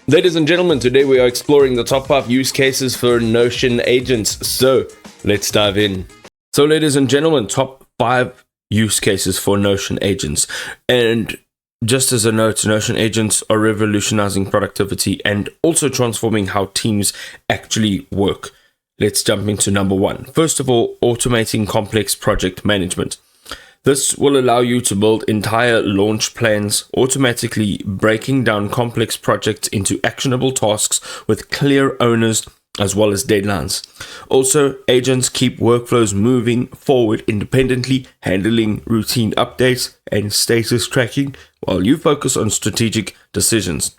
Ladies and gentlemen, today we are exploring the top 5 use cases for Notion agents. So let's dive in. So ladies and gentlemen, top 5 use cases for Notion agents. And just as a note, Notion agents are revolutionizing productivity and also transforming how teams actually work. Let's jump into number 1. First of all, automating complex project management. This will allow you to build entire launch plans, automatically breaking down complex projects into actionable tasks with clear owners as well as deadlines. Also, agents keep workflows moving forward independently, handling routine updates and status tracking while you focus on strategic decisions.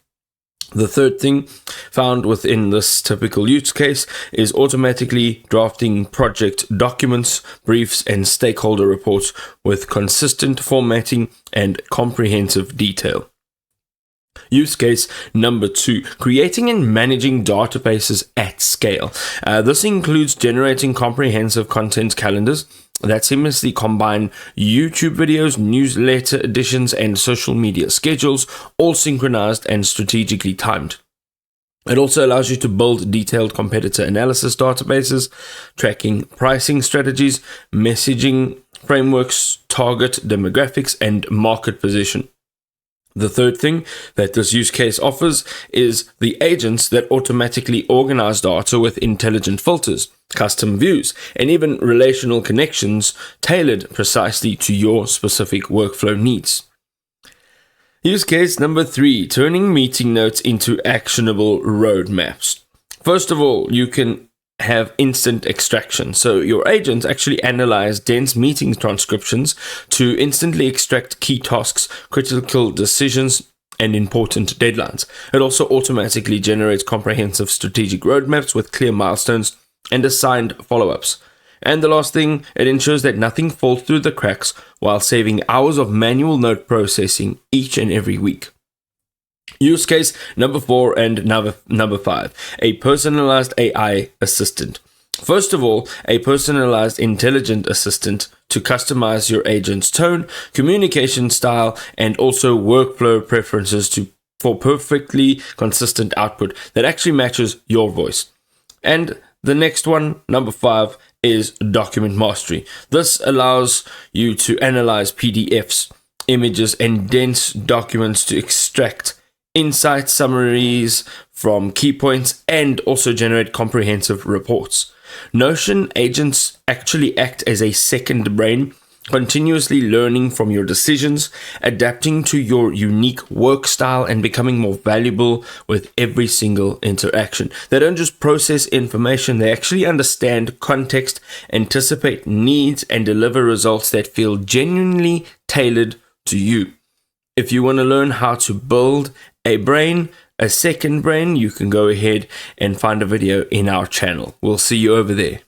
The third thing found within this typical use case is automatically drafting project documents, briefs, and stakeholder reports with consistent formatting and comprehensive detail. Use case number 2, creating and managing databases at scale. This includes generating comprehensive content calendars that seamlessly combine YouTube videos, newsletter editions, and social media schedules, all synchronized and strategically timed. It also allows you to build detailed competitor analysis databases, tracking pricing strategies, messaging frameworks, target demographics, and market position. The third thing that this use case offers is the agents that automatically organize data with intelligent filters, custom views, and even relational connections tailored precisely to your specific workflow needs. Use case number 3, turning meeting notes into actionable roadmaps. First of all, you can have instant extraction. So your agents actually analyze dense meeting transcriptions to instantly extract key tasks, critical decisions, and important deadlines. It also automatically generates comprehensive strategic roadmaps with clear milestones and assigned follow-ups. And the last thing, it ensures that nothing falls through the cracks while saving hours of manual note processing each and every week. Use case number 4 and number 5, a personalized AI assistant. First of all, a personalized intelligent assistant to customize your agent's tone, communication style, and also workflow preferences for perfectly consistent output that actually matches your voice. And the next one, number 5, is document mastery. This allows you to analyze PDFs, images, and dense documents to extract insight summaries from key points and also generate comprehensive reports. Notion agents actually act as a second brain, continuously learning from your decisions, adapting to your unique work style, and becoming more valuable with every single interaction. They don't just process information, they actually understand context, anticipate needs, and deliver results that feel genuinely tailored to you. If you want to learn how to build a second brain, you can go ahead and find a video in our channel. We'll see you over there.